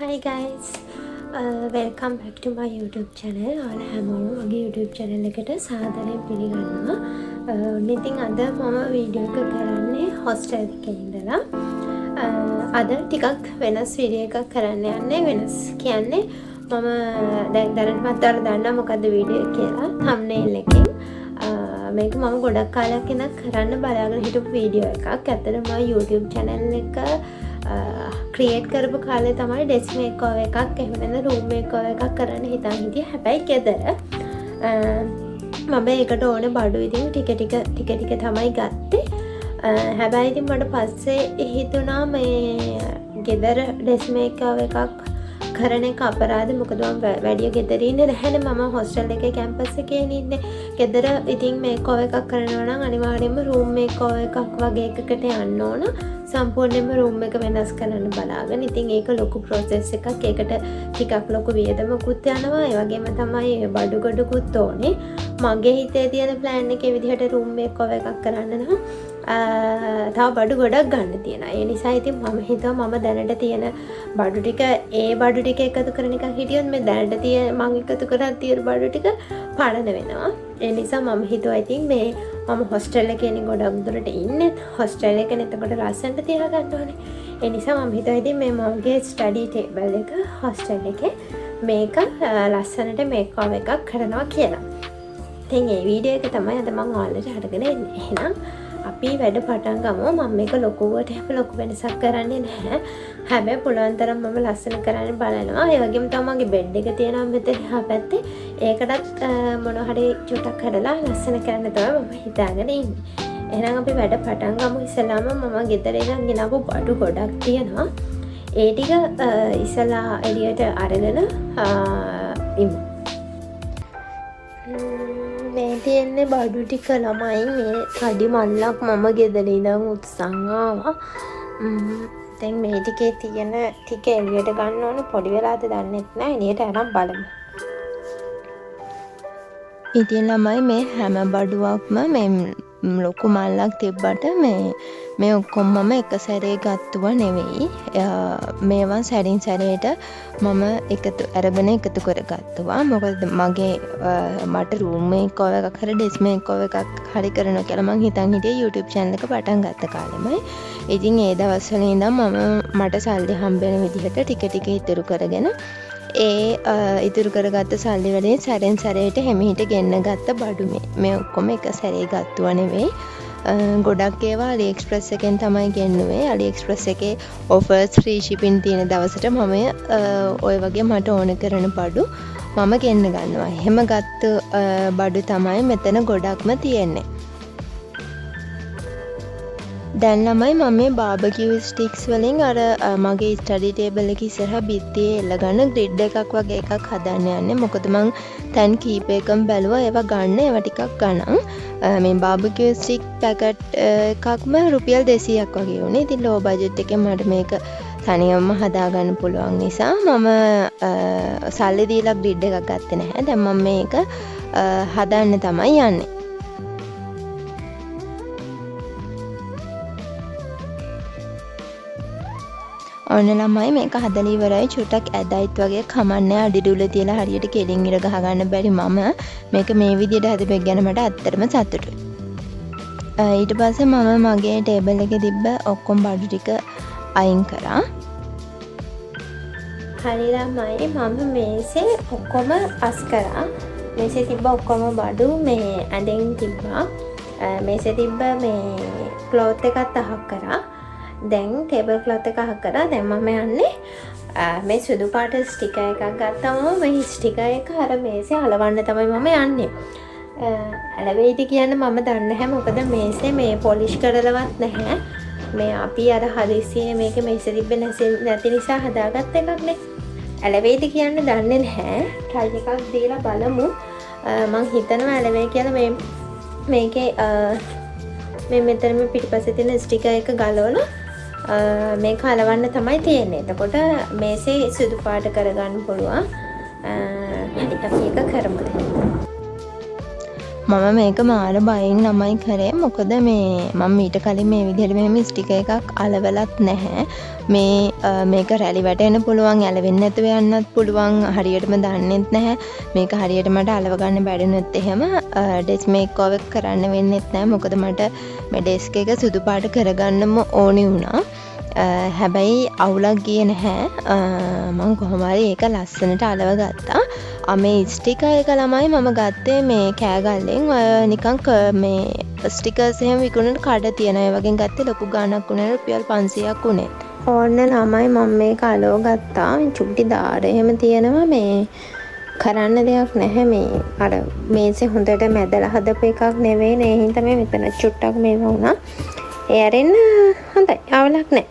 Hi guys, welcome back to my YouTube channel. ඔයාලා හැමෝම මගේ YouTube channel එකට සාදරයෙන් පිළිගන්නවා. ඉතින් අද මම වීඩියෝ එක කරන්නේ hostel එකේ ඉඳලා. අද ටිකක් වෙනස් වීඩියෝ එකක් කරන්න යන්නේ. වෙනස් කියන්නේ මම දැන් දැනටමත් ඔයාලා දන්නවා මොකද්ද වීඩියෝ එක කියලා thumbnail එකෙන්. මේක මම ගොඩක් කාලයක් ඉඳන් කරන්න බලාගෙන හිටපු වීඩියෝ එකක්. ඇත්තටම මම YouTube channel එක ක්‍රියේට් කරපු කාලේ තමයි ඩෙස්ක් මේකෝවර් එකක් එහෙම නැත්නම් රූම් මේකෝවර් එකක් කරන්න හිතන් හිටියේ. හැබැයි ගෙදර මම ඒකට ඕනේ බඩු ඉතින් ටික ටික තමයි ගත්තේ. හැබැයි ඉතින් මට පස්සේ හිතුණා මේ ගෙදර ඩෙස්ක් මේකෝවර් එකක් කරන එක අපරාධ. මොකද මම වැඩි ගෙදර ඉන්නේ නැහැනේ. මම හොස්ටල් එකේ කැම්පස් එකේ ඉන්නේ. ගෙදර ඉතින් මේකෝවර් එකක් කරනවා නම් අනිවාර්යයෙන්ම රූම් මේකෝවර් එකක් වගේ එකකට යන්න ඕන. සම්පූර්ණයෙන්ම රූම් එක වෙනස් කරන්න බලාගෙන. ඉතින් ඒක ලොකු ප්‍රොසෙස් එකක්. ඒකට ටිකක් ලොකු වියදමකුත් යනවා. ඒ වගේම තමයි බඩු ගොඩකුත් ඕනේ. මගේ හිතේ තියෙන ප්ලෑන් එකේ විදිහට රූම් මේකෝවර් එකක් කරන්න නම් තව බඩු ගොඩක් ගන්න තියෙනවා. ඒ නිසා ඉතින් මම හිතුවා මම දැනට තියෙන බඩු ටික බඩු ටික එකතු කරන එක හිටියොත් මේ දැනට තියෙන මම එකතු කරන් තියෙන බඩු ටික පාඩන වෙනවා. ඒ නිසා මම හිතුවා ඉතින් මේ මම හොස්ටල් එකේ ගොඩක් දුරට ඉන්නේ. හොස්ටල් එකේ එතකොට ලස්සනට තියා ගන්න ඕනේ. ඒ නිසා මම හිතුවා ඉතින් මේ මගේ ස්ටඩි ටේබල් එක හොස්ටල් එකේ මේක ලස්සනට මේකෝවර් එකක් කරනවා කියලා. ඉතින් මේ වීඩියෝ එක තමයි අද මම ඔයාලට අරගෙන එන්නේ. එහෙනම් අපි වැඩ පටන් ගමු. මම මේක ලොකුවට ලොකු වෙනසක් කරන්නේ නැහැ. හැබැයි පුළුවන් තරම් මම ලස්සන කරන්න බලනවා. ඒ වගේම තමයි මගේ බෙඩ් එක තියෙනවා මෙතන එහා පැත්තේ. ඒකටත් මොනවා හරි චුට්ටක් හදලා ලස්සන කරන්න තමයි මම හිතාගෙන ඉන්නේ. එහෙනම් අපි වැඩ පටන් ගමු. ඉස්සලාම මම ගෙදර ඉඳන් ගෙනාවු බඩු ගොඩක් තියෙනවා. ඒ ටික ඉස්සලා එළියට අරගෙන ඉමු. මේ තියෙන්නේ බඩු ටික ළමයි. මේ කඩි මල්ලක් මම ගෙදර ඉඳන් උත්සන් ආවා. දැන් මේ ටිකේ තියෙන ටික එළියට ගන්න ඕනේ. පොඩි වෙලාද දන්නෙත් නෑ. එළියට අරන් බලමු. ඉතින් ළමයි මේ හැම බඩුවක්ම මේ ලොකු මල්ලක් තිබ්බට මේ ඔක්කොම මම එක සැරේ ගත්තුව නෙවෙයි. මේවා සැරින් සැරේට මම එකතු කරගත්තුවා. මොකද මට රූම් මේකෝවර් එකක් හරි ඩෙස්ක් මේකෝවර් එකක් හරි කරනවා කියලා මං හිතන් හිටියේ YouTube channel එක පටන් ගත්ත කාලෙමයි. ඉතින් ඒ දවස්වල ඉඳන් මට සල්ලි හම්බෙන විදිහට ටික ඉතුරු කරගෙන ඉතුරු කරගත්ත සල්ලි වලින් සැරෙන් සැරේට හැමහිට ගෙන්න ගත්ත බඩු මේ ඔක්කොම එක සැරේ ගත්තුව නෙවෙයි. ගොඩක් ඒවා AliExpress එකෙන් තමයි ගෙන්නුවේ. AliExpress එකේ offers free shipping තියෙන දවසට මම ඔය වගේ මට ඕන කරන බඩු මම ගෙන්න ගන්නවා. එහෙම ගත්ත බඩු තමයි මෙතන ගොඩක්ම තියෙන්නේ. දැන් ළමයි මම මේ බාබකියු ස්ටික්ස් වලින් අර මගේ ස්ටඩි ටේබල් එක ඉස්සරහා බිත්තියේ එල්ලගන්න ග්‍රිඩ් එකක් වගේ එකක් හදන්න යන්නේ. මොකද මං තැන් කීපයකම බැලුවා ඒවා ගන්න. ඒවා ටිකක් ගණන්. මේ බාබකියු ස්ටික් පැකට් එකක්ම රුපියල් 200ක් වගේ වුණේ. ඉතින් ලෝ බජට් එකෙන් මට මේක තනියම හදාගන්න පුළුවන් නිසා මම සල්ලි දීලා ග්‍රිඩ් එකක් ගත්තේ නැහැ. දැන් මම මේක හදන්න තමයි යන්නේ. ඔන්න ළමයි මේක හදලා ඉවරයි. චුට්ටක් ඇදයිත් වගේ කමන්නේ. අඩිඩුල තියලා හරියට කෙලින් ඉර ගහ ගන්න බැරි මම මේක මේ විදිහට හදපෙක් ගැන මට ඇත්තටම සතුටුයි. ඊට පස්සේ මම මගේ ටේබල් එකේ තිබ්බ ඔක්කොම බඩු ටික අයින් කරා. හරි ළමයි මම මේසේ ඔක්කොම අස් කරා. මේසේ තිබ්බ ඔක්කොම බඩු මේ ඇඳෙන් තිබ්බා. මේසේ තිබ්බ මේ ක්ලෝත් එකත් අහක් කරා. දැන් ටේබල් ක්ලොත් එක අහක් කරා. දැන් මම යන්නේ මේ සුදු පාට ස්ටිකර් එකක් ගත්තම මේ ස්ටිකර් එක අර මේසේ අලවන්න තමයි මම යන්නේ. ඇලවෙයිද කියන්න මම දන්නේ නැහැ. මොකද මේසේ මේ පොලිෂ් කරලවත් නැහැ. මේ අපි අර හදිස්සියේ මේක මේසේ තිබ්බේ නැති නිසා හදාගත්ත එකක් නේ. ඇලවෙයිද කියන්න දන්නේ නැහැ. try එකක් දීලා බලමු. මං හිතනවා ඇලවෙයි කියලා මේකේ මේ මෙතන මේ පිටිපස්සේ තියෙන ස්ටිකර් එක ගලවලා මේක අලවන්න තමයි තියෙන්නේ. එතකොට මේසේ සුදු පාට කරගන්න පුළුවන්. හරි අපි ඒක කරමු. මම මේක මාර බයෙන් ළමයි කරේ. මොකද මම ඊට කලින් මේ විදිහට මෙහෙම ස්ටිකර් එකක් අලවලත් නැහැ. මේක රැලි වැටෙන්න පුළුවන්, ඇලවෙන්නේ නැතුව යන්නත් පුළුවන්. හරියටම දන්නෙත් නැහැ. මේක හරියට මට අලව ගන්න බැරිුනොත් එහෙම ඩෙස්ක් මේක් ඕවර් කරන්න වෙන්නෙත් නැහැ. මොකද මට මේ ඩෙස්ක් එක සුදු පාට කරගන්නම ඕනි වුණා. හැබැයි අවුලක් ගියේ නැහැ. මම කොහොම හරි ඒක ලස්සනට අලව ගත්තා. මේ ස්ටිකර් එක ළමයි මම ගත්තේ මේ කෑගල්ලෙන්. නිකන් මේ ස්ටිකර්ස් එහෙම විකුණන කඩ තියෙන ඒ වගේ ගත්තේ. ලොකු ගාණක් උනේ රුපියල් 500ක් උනේ. ඕන්න ළමයි මම මේක අලව ගත්තා. චුට්ටි දාඩ එහෙම තියෙනවා. මේ කරන්න දෙයක් නැහැ. මේ අර මේසේ හොඳට මැදලා හදපු එකක් නෙවෙයි. ඒ හින්දා මේ මෙතන චුට්ටක් මේව වුණා. ඒ අරින්න හොඳයි. අවුලක් නැහැ.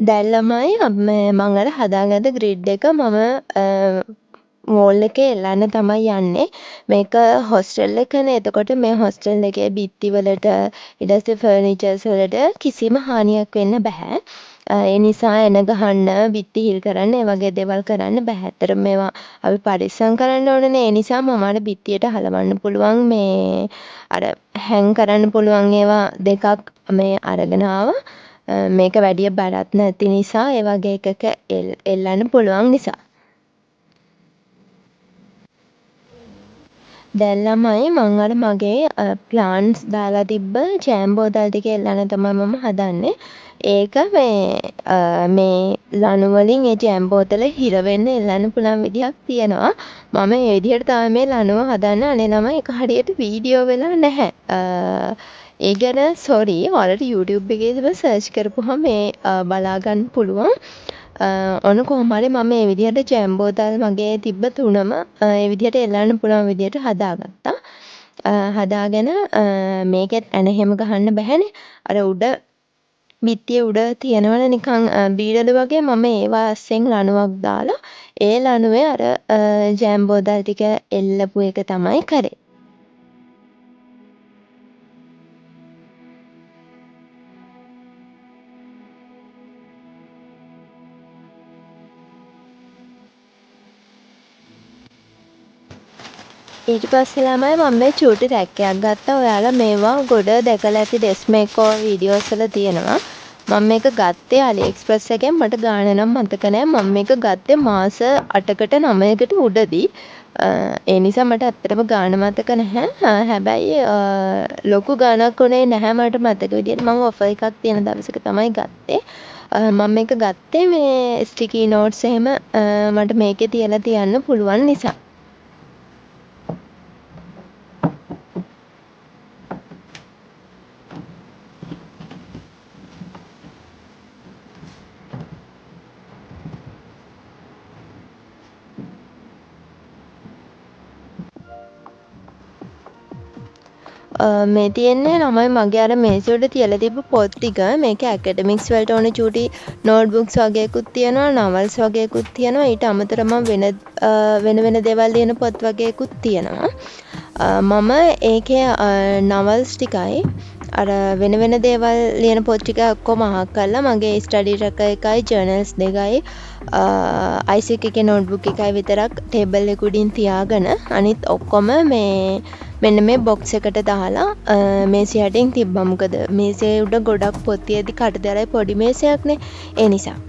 දැන් ළමයි මම අර හදාගත්ත ග්‍රිඩ් එක මම වෝල් එකේ එල්ලන්න තමයි යන්නේ. මේක හොස්ටල් එකනේ. එතකොට මේ හොස්ටල් එකේ බිත්ති වලට ඊට පස්සේ ෆර්නිචර්ස් වලට කිසිම හානියක් වෙන්න බෑ. ඒ නිසා එන ගහන්න, බිත්ති හිල් කරන්න, ඒ වගේ දේවල් කරන්න බෑ. ඇත්තටම මේවා අපි පරිස්සම් කරන්න ඕනනේ. ඒ නිසා මම අර බිත්තියට හලවන්න පුළුවන් මේ අර හැං කරන්න පුළුවන් ඒවා දෙකක් මේ අරගෙන ආවා. මේක වැඩිය බරත් නැති නිසා, ඒ වගේ එකක එල්ලන්න පුළුවන් නිසා. දැන් ළමයි මං අර මගේ ප්ලාන්ට්ස් දාලා තිබ්බ ජෑම් බෝතල් ටික එල්ලන්න තමයි මම හදන්නේ. ඒක මේ ලණු වලින් ඒ ජෑම් බෝතල හිර වෙන්න එල්ලන්න පුළුවන් විදිහක් තියෙනවා. මම ඒ විදිහට තමයි මේ ලණුව හදන්නේ. අනේ ළමයි ඒක හරියට වීඩියෝ වෙලා නැහැ. ඒ ගැන සෝරි. ඔයාලට YouTube එකේ සර්ච් කරපුවහම මේ බලා ගන්න පුළුවන්. ඔන්න කොහොම හරි මම මේ විදිහට ජෑම් බෝතල් මගේ තිබ්බ තුනම ඒ විදිහට එල්ලන්න පුළුවන් විදිහට හදාගත්තා. හදාගෙන මේකෙත් ඇන එහෙම ගහන්න බැහැනේ. අර උඩ බිත්තිය උඩ තියෙනවනේ නිකන් බීඩලු වගේ. මම ඒවා අස්සෙන් ලණුවක් දාලා ඒ ලණුවේ අර ජෑම් බෝතල් ටික එල්ලපු එක තමයි කරේ. ඊට පස්සේ ළමයි මම මේ චූටි රැක්කයක් ගත්තා. ඔයාලා මේවා ගොඩ දැකලා ඇති ඩෙස්ක් මේක් ඕවර් වීඩියෝස් වල තියෙනවා. මම මේක ගත්තේ AliExpress එකෙන්. මට ගාණ නම් මතක නෑ. මම මේක ගත්තේ මාස 8කට 9කට උඩදී. ඒ නිසා මට ඇත්තටම ගාණ මතක නැහැ. හැබැයි ලොකු ගාණක් උනේ නැහැ මට මතක විදියට. මම ඔෆර් එකක් තියෙන දවසක තමයි ගත්තේ. මම මේක ගත්තේ මේ ස්ටිකි නෝට්ස් එහෙම මට මේකේ තියලා තියන්න පුළුවන් නිසා. මේ තියෙන්නේ ළමයි මගේ අර මේසෙ උඩ තියලා තිබ්බ පොත් ටික. මේකේ ඇකඩමික්ස් වලට ඕන චූටි නෝට්බුක්ස් වගේකුත් තියෙනවා, නවල්ස් වගේකුත් තියෙනවා. ඊට අමතරව වෙන වෙන දේවල් ලියන පොත් වගේකුත් තියෙනවා. මම ඒකේ නවල්ස් ටිකයි අර වෙන වෙන දේවල් ලියන පොත් ටික ඔක්කොම අහක් කරලා මගේ ස්ටඩි රැක එකයි ජර්නල්ස් දෙකයි අයිසික් එකේ නෝට්බුක් එකයි විතරක් ටේබල් එක උඩින් තියාගෙන අනිත් ඔක්කොම මෙන්න මේ බොක්ස් එකට දාලා මේසෙ යටින් තිබ්බා. මොකද මේසෙ උඩ ගොඩක් පොත් තියදී කටදරයි පොඩි මේසයක්නේ. ඒ නිසා.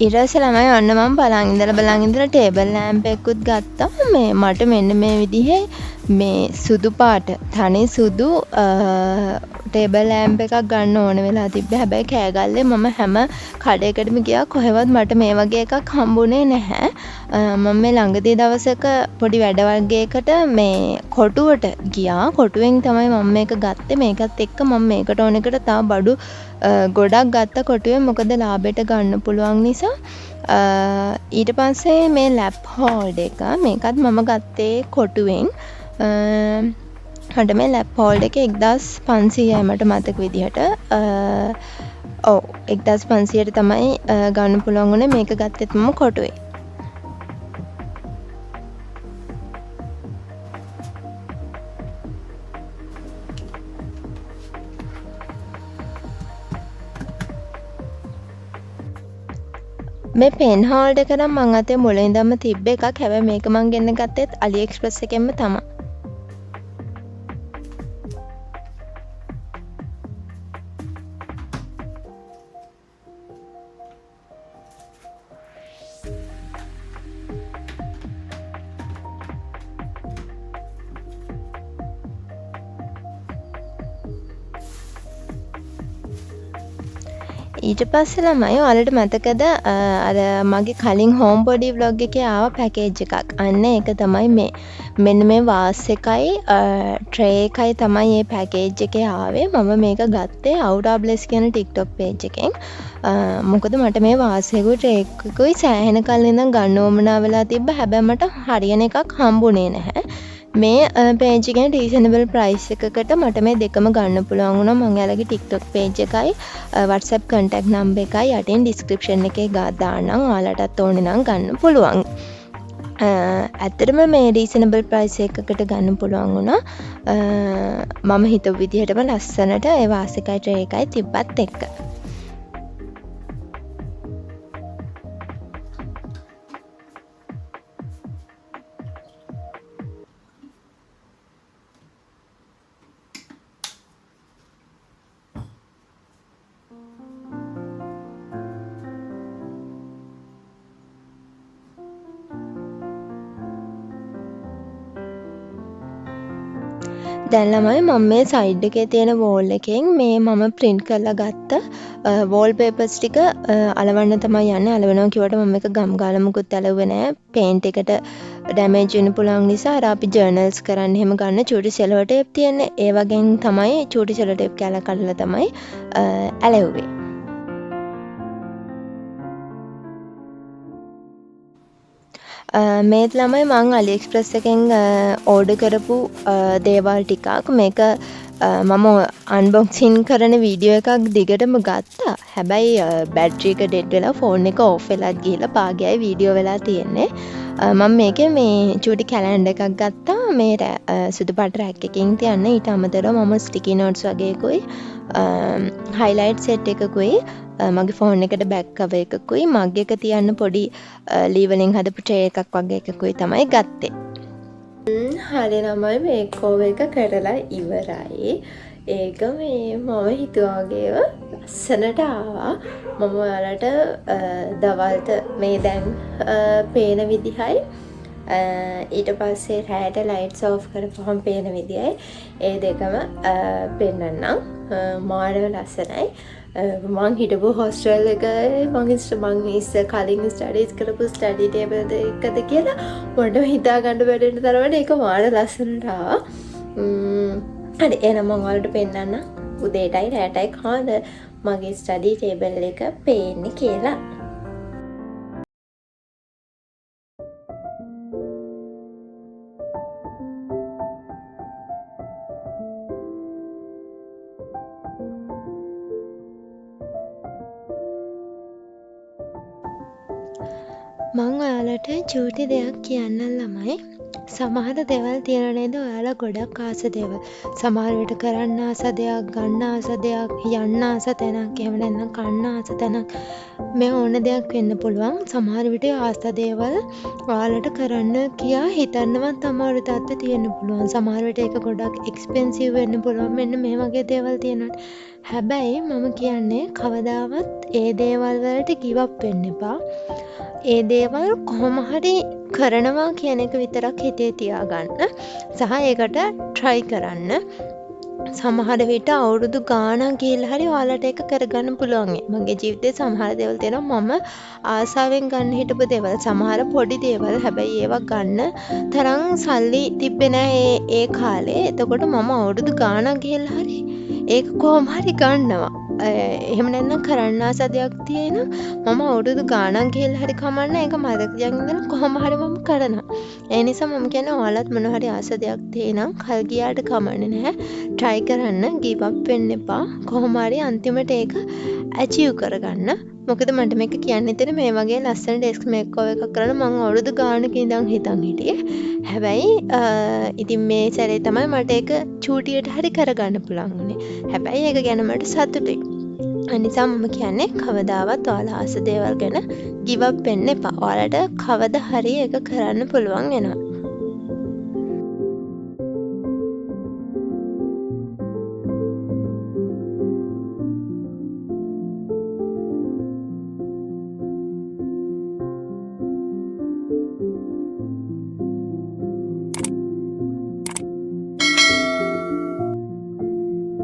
ඊට පස්සේ ළමයි ඔන්න මම බලන් ඉඳලා ටේබල් ලෑම්ප් එකකුත් ගත්තා. මට මෙන්න මේ විදිහේ මේ සුදු පාට තනි සුදු ටේබල් ලෑම්ප් එකක් ගන්න ඕන වෙලා තිබ්බේ. හැබැයි කෑගල්ලේ මම හැම කඩේකටම ගියා. කොහෙවත් මට මේ වගේ එකක් හම්බුනේ නැහැ. මම මේ ළඟදී දවසක පොඩි වැඩ වර්ගයකට මේ කොටුවට ගියා. කොටුවෙන් තමයි මම මේක ගත්තේ. මේකත් එක්ක මම මේකට ඕන එකට තව බඩු ගොඩක් ගත්ත කොටුවෙන්. මොකද ලාභයට ගන්න පුළුවන් නිසා. ඊට පස්සේ මේ ලැප් හෝල්ඩ් එක මේකත් මම ගත්තේ කොටුවෙන්. මට මේ ලැප් හෝල්ඩ් එක 1500යි මට මතක විදිහට. ඔව් 1500ට තමයි ගන්න පුළුවන් වුණේ. මේක ගත්තෙත් මම කොටුවේ. මේ පෙන් හෝල්ඩ් එක නම් මං අතේ මුලින් ඉඳන්ම තිබ්බ එකක්. හැබැයි මේක මං ගෙන්න ගත්තෙත් AliExpress එකෙන්ම තමයි. ඊට පස්සේ ළමයි ඔයාලට මතකද අර මගේ කලින් හෝම් බොඩි ව්ලොග් එකේ ආව පැකේජ් එකක්. අන්න ඒක තමයි මේ. මෙන්න මේ වාස් එකයි ට්‍රේ එකයි තමයි මේ පැකේජ් එකේ ආවේ. මම මේක ගත්තේ අවුටා බ්ලෙස් කියන TikTok page එකෙන්. මොකද මට මේ වාස් එකකුයි ට්‍රේ එකකුයි සෑහෙන කල් ඉඳන් ගන්න ඕමනා වෙලා තිබ්බ. හැබැයි මට හරියන එකක් හම්බුනේ නැහැ. මේ page එකෙන් reasonable price එකකට මට මේ දෙකම ගන්න පුළුවන් වුණා. මම එයාලගේ TikTok page එකයි WhatsApp contact number එකයි යටින් description එකේ දාන්නම්. ඔයාලටත් ඕනේ නම් ගන්න පුළුවන්. ඇත්තටම මේ reasonable price එකකට ගන්න පුළුවන් වුණා. මම හිතුව විදිහටම ලස්සනට ඒ වාස් එකයි tray එකයි තිබ්බත් එක්ක. දැන් ළමයි මම මේ සයිඩ් එකේ තියෙන වෝල් එකෙන් මේ මම print කරලා ගත්ත වෝල් පේපර්ස් ටික අලවන්න තමයි යන්නේ. අලවනවා කිව්වට මම මේක ගම් ගාලා මුකුත් ඇලුවේ නෑ. පේන්ට් එකට ඩැමේජ් වෙන්න පුළුවන් නිසා අර අපි ජර්නල්ස් කරන්න එහෙම ගන්න චූටි සෙලෝ ටේප් තියෙන්නේ. ඒ වගේන් තමයි චූටි සෙලෝ ටේප් කැල කඩලා තමයි ඇලෙව්වේ. මේත් ළමයි මං AliExpress එකෙන් ඕඩර් කරපු දේවල් ටිකක්. මේක මම අන්බොක්සින් කරන වීඩියෝ එකක් දිගටම ගත්තා. හැබැයි බැටරි එක ඩෙඩ් වෙලා ෆෝන් එක ඕෆ් වෙලාත් ගිහලා පාගයයි වීඩියෝ වෙලා තියෙන්නේ. මම මේකේ මේ චූටි කැලෙන්ඩර් එකක් ගත්තා. මේ සුදු පාට රැක් එකකින් තියන්න. ඊට අමතරව මම ස්ටිකි නෝට්ස් වගේකුයි හයිලයිට් සෙට් එකකුයි මගේ ෆෝන් එකට බැක් කවර් එකකුයි මග් එක තියන්න පොඩි ලී වලින් හදපු ට්‍රේ එකක් වගේ එකකුයි තමයි ගත්තේ. හරි ළමයි මේක් ඕවර් එක කරලා ඉවරයි. ඒක මේ මම හිතුවා වගේම ලස්සනට ආවා. මම ඔයාලට දවල්ට මේ දැන් පේන විදිහයි ඊට පස්සේ රෑට ලයිට්ස් ඕෆ් කරපුවම පේන විදියයි ඒ දෙකම පෙන්නන්නම්. මාරව ලස්සනයි. මං හිටපු හොස්ටෙල් එක මං කලින් ස්ටඩීස් කරපු ස්ටඩි ටේබල් එකද කියලා මට හිතා ගන්න බැරෙන තරමට ඒක මාර ලස්සනට ආවා. හරි එහෙනම් මම ඔයාලට පෙන්නන්න උදේටයි රෑටයි කොහොමද මගේ ස්ටඩි ටේබල් එක පේන්නේ කියලා. මං ඔයාලට චූටි දෙයක් කියන්න ළමයි. සමහර දේවල් තියෙනවා නේද ඔයාලා ගොඩක් ආස දේවල්. සමහර විට කරන්න ආස දෙයක්, ගන්න ආස දෙයක්, යන්න ආස තැනක්, එහෙම නැත්නම් කන්න ආස තැනක්. මේ ඕන දෙයක් වෙන්න පුළුවන්. සමහර විට ආස දේවල් ඔයාලට කරන්න කියා හිතන්නවත් අමාරු තත්ත්වෙ තියෙන්න පුළුවන්. සමහර විට ඒක ගොඩක් එක්ස්පෙන්සිව් වෙන්න පුළුවන්. මෙන්න මේ වගේ දේවල් තියෙනවා. හැබැයි මම කියන්නේ කවදාවත් ඒ දේවල් වලට ගිව් අප් වෙන්න එපා. ඒ දේවල් කොහොම හරි කරනවා කියන එක විතරක් හිතේ තියාගන්න සහ ඒකට try කරන්න. සමහර විට අවුරුදු ගාණක් ගිහලා හරි ඔයාලට ඒක කරගන්න පුළුවන්. මගේ ජීවිතේ සමහර දේවල් තියෙනවා මම ආසාවෙන් ගන්න හිටපු දේවල්. සමහර පොඩි දේවල්. හැබැයි ඒවා ගන්න තරම් සල්ලි තිබ්බේ නැහැ ඒ කාලේ. එතකොට මම අවුරුදු ගාණක් ගිහලා හරි ඒක කොහොම හරි ගන්නවා. එහෙම නැත්නම් කරන්න ආස දෙයක් තියෙන මම අවුරුදු ගාණක් ගිහලා හරි කමන්න ඒක මතක තියාගෙන ඉඳලා කොහොම හරි මම කරනවා. ඒ නිසා මම කියන්නේ ඔයාලත් මොන හරි ආස දෙයක් තියෙනම් කල් ගියාට කමන්නේ නැහැ. try කරන්න, give up වෙන්න එපා. කොහොම හරි අන්තිමට ඒක achieve කරගන්න. මොකද මට මේක කියන්න ඉතින් මේ වගේ ලස්සන ඩෙස්ක් මේක් ඕවර් එකක් කරන්න මම අවුරුදු ගාණක ඉඳන් හිතන් හිටියේ. හැබැයි ඉතින් මේ සැරේ තමයි මට ඒක චූටියට හරි කරගන්න පුළුවන් වුණේ. හැබැයි ඒක ගැන මට සතුටුයි. අනිසා මම කියන්නේ කවදාවත් ඔයාලා ආස දේවල් ගැන give up වෙන්න එපා. ඔයාලට කවදා හරි ඒක කරන්න පුළුවන් වෙනවා.